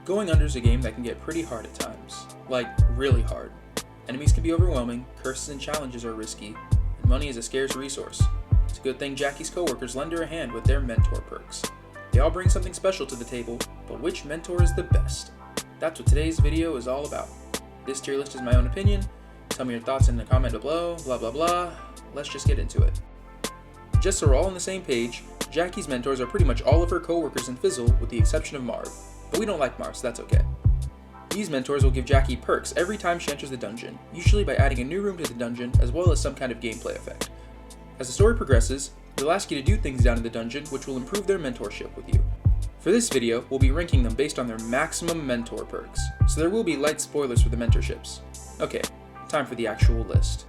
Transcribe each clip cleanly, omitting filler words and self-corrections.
Going Under is a game that can get pretty hard at times. Like, really hard. Enemies can be overwhelming, curses and challenges are risky, and money is a scarce resource. It's a good thing Jackie's coworkers lend her a hand with their mentor perks. They all bring something special to the table, but which mentor is the best? That's what today's video is all about. This tier list is my own opinion. Tell me your thoughts in the comment below, blah blah blah. Let's just get into it. Just so we're all on the same page, Jackie's mentors are pretty much all of her coworkers in Fizzle with the exception of Marv. But we don't like Marv, so that's okay. These mentors will give Jackie perks every time she enters the dungeon, usually by adding a new room to the dungeon as well as some kind of gameplay effect. As the story progresses, they'll ask you to do things down in the dungeon which will improve their mentorship with you. For this video, we'll be ranking them based on their maximum mentor perks, so there will be light spoilers for the mentorships. Okay, time for the actual list.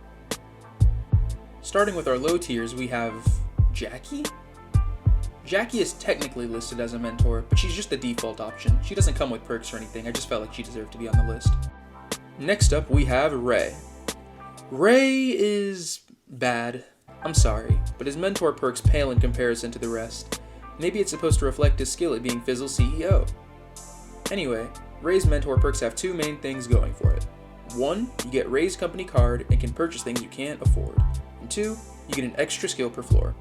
Starting with our low tiers, we have Jackie? Jackie is technically listed as a mentor, but she's just the default option. She doesn't come with perks or anything, I just felt like she deserved to be on the list. Next up, we have Ray. Ray is bad. I'm sorry, but his mentor perks pale in comparison to the rest. Maybe it's supposed to reflect his skill at being Fizzle's CEO. Anyway, Ray's mentor perks have two main things going for it. One, you get Ray's company card and can purchase things you can't afford. And two, you get an extra skill per floor.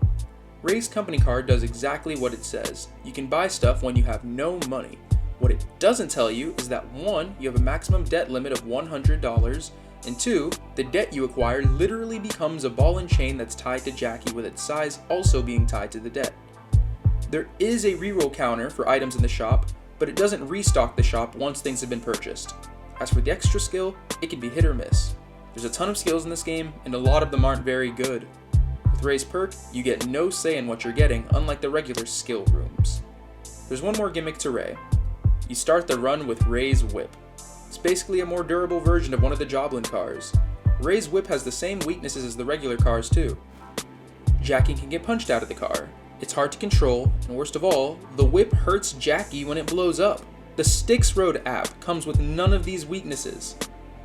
Ray's company card does exactly what it says. You can buy stuff when you have no money. What it doesn't tell you is that 1, you have a maximum debt limit of $100, and 2, the debt you acquire literally becomes a ball and chain that's tied to Jackie with its size also being tied to the debt. There is a reroll counter for items in the shop, but it doesn't restock the shop once things have been purchased. As for the extra skill, it can be hit or miss. There's a ton of skills in this game, and a lot of them aren't very good. With Ray's perk, you get no say in what you're getting, unlike the regular skill rooms. There's one more gimmick to Ray. You start the run with Ray's whip. It's basically a more durable version of one of the Joblin cars. Ray's whip has the same weaknesses as the regular cars too. Jackie can get punched out of the car. It's hard to control, and worst of all, the whip hurts Jackie when it blows up. The Styx Road app comes with none of these weaknesses.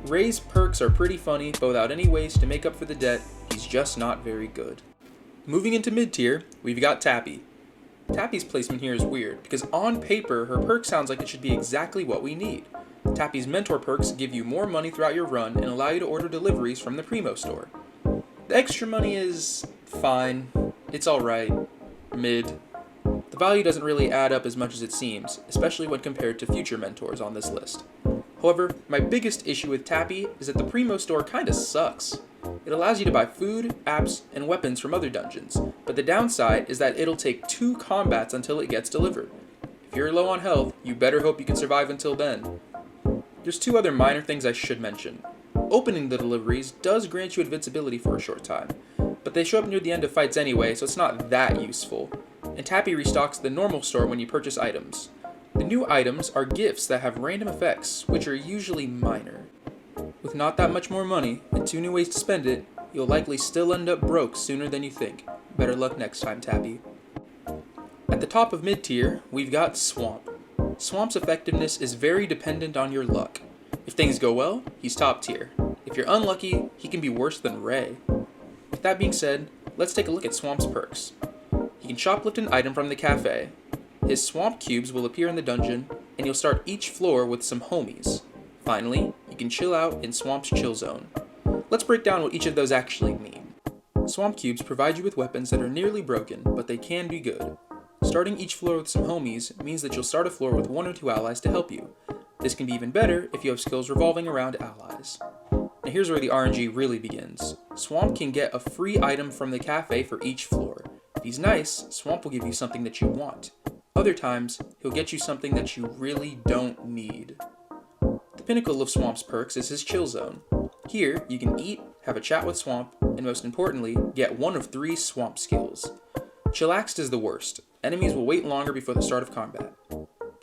Ray's perks are pretty funny, but without any ways to make up for the debt, he's just not very good. Moving into mid-tier, we've got Tappy. Tappy's placement here is weird, because on paper, her perk sounds like it should be exactly what we need. Tappy's mentor perks give you more money throughout your run and allow you to order deliveries from the Primo store. The extra money is fine, it's alright, mid. The value doesn't really add up as much as it seems, especially when compared to future mentors on this list. However, my biggest issue with Tappy is that the Primo store kinda sucks. It allows you to buy food, apps, and weapons from other dungeons, but the downside is that it'll take 2 combats until it gets delivered. If you're low on health, you better hope you can survive until then. There's 2 other minor things I should mention. Opening the deliveries does grant you invincibility for a short time, but they show up near the end of fights anyway, so it's not that useful. And Tappy restocks the normal store when you purchase items. The new items are gifts that have random effects, which are usually minor. With not that much more money, and 2 new ways to spend it, you'll likely still end up broke sooner than you think. Better luck next time, Tappy. At the top of mid-tier, we've got Swamp. Swamp's effectiveness is very dependent on your luck. If things go well, he's top tier. If you're unlucky, he can be worse than Ray. With that being said, let's take a look at Swamp's perks. He can shoplift an item from the cafe. His Swamp cubes will appear in the dungeon, and you'll start each floor with some homies. Finally, you can chill out in Swamp's chill zone. Let's break down what each of those actually mean. Swamp cubes provide you with weapons that are nearly broken, but they can be good. Starting each floor with some homies means that you'll start a floor with 1 or 2 allies to help you. This can be even better if you have skills revolving around allies. Now here's where the RNG really begins. Swamp can get a free item from the cafe for each floor. If he's nice, Swamp will give you something that you want. Other times, he'll get you something that you really don't need. The pinnacle of Swamp's perks is his chill zone. Here, you can eat, have a chat with Swamp, and most importantly, get 1 of 3 Swamp skills. Chillaxed is the worst. Enemies will wait longer before the start of combat.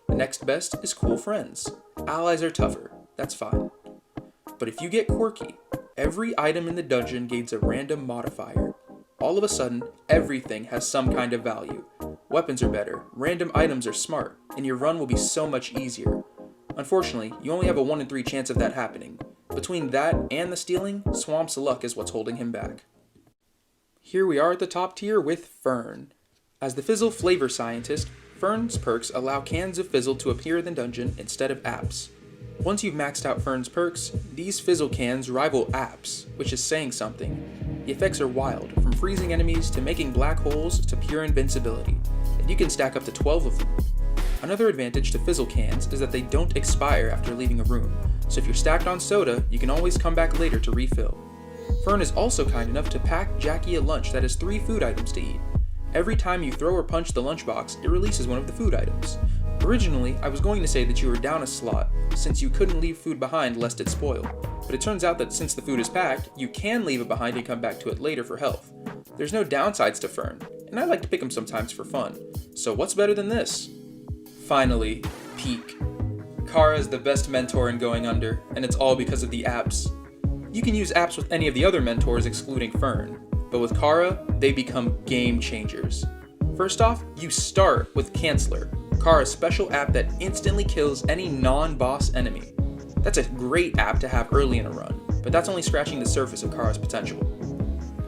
The next best is Cool Friends. Allies are tougher, that's fine. But if you get quirky, every item in the dungeon gains a random modifier. All of a sudden, everything has some kind of value. Weapons are better, random items are smart, and your run will be so much easier. Unfortunately, you only have a 1 in 3 chance of that happening. Between that and the stealing, Swamp's luck is what's holding him back. Here we are at the top tier with Fern. As the Fizzle flavor scientist, Fern's perks allow cans of Fizzle to appear in the dungeon instead of apps. Once you've maxed out Fern's perks, these Fizzle cans rival apps, which is saying something. The effects are wild, from freezing enemies to making black holes to pure invincibility, and you can stack up to 12 of them. Another advantage to Fizzle cans is that they don't expire after leaving a room, so if you're stacked on soda, you can always come back later to refill. Fern is also kind enough to pack Jackie a lunch that has 3 food items to eat. Every time you throw or punch the lunchbox, it releases one of the food items. Originally, I was going to say that you were down a slot, since you couldn't leave food behind lest it spoil, but it turns out that since the food is packed, you can leave it behind and come back to it later for health. There's no downsides to Fern, and I like to pick them sometimes for fun, so what's better than this? Finally, Peak. Kara is the best mentor in Going Under, and it's all because of the apps. You can use apps with any of the other mentors excluding Fern, but with Kara, they become game changers. First off, you start with Canceller, Kara's special app that instantly kills any non-boss enemy. That's a great app to have early in a run, but that's only scratching the surface of Kara's potential.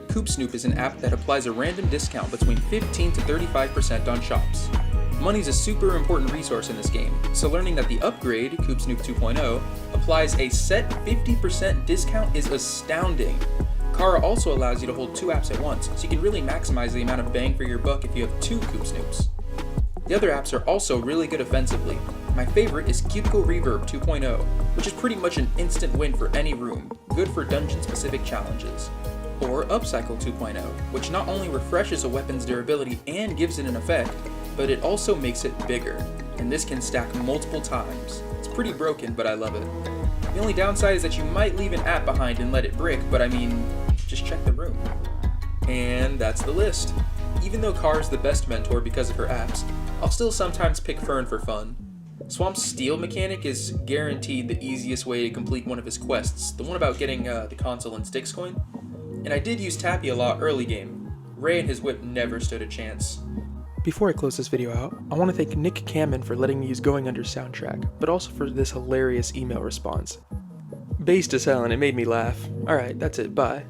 Coop Snoop is an app that applies a random discount between 15 to 35% on shops. Money's a super important resource in this game, so learning that the upgrade, Coop Snoop 2.0, applies a set 50% discount is astounding. Kara also allows you to hold 2 apps at once, so you can really maximize the amount of bang for your buck if you have 2 Coop Snoops. The other apps are also really good offensively. My favorite is Cuticle Reverb 2.0, which is pretty much an instant win for any room, good for dungeon-specific challenges. Or Upcycle 2.0, which not only refreshes a weapon's durability and gives it an effect, but it also makes it bigger, and this can stack multiple times. It's pretty broken, but I love it. The only downside is that you might leave an app behind and let it brick, but I mean, just check the room. And that's the list. Even though Kara's the best mentor because of her apps, I'll still sometimes pick Fern for fun. Swamp's steal mechanic is guaranteed the easiest way to complete one of his quests, the one about getting the console and Styx coin. And I did use Tappy a lot early game. Ray and his whip never stood a chance. Before I close this video out, I want to thank Nick Kamen for letting me use Going Under soundtrack, but also for this hilarious email response. Based as hell and it made me laugh. Alright, that's it, bye.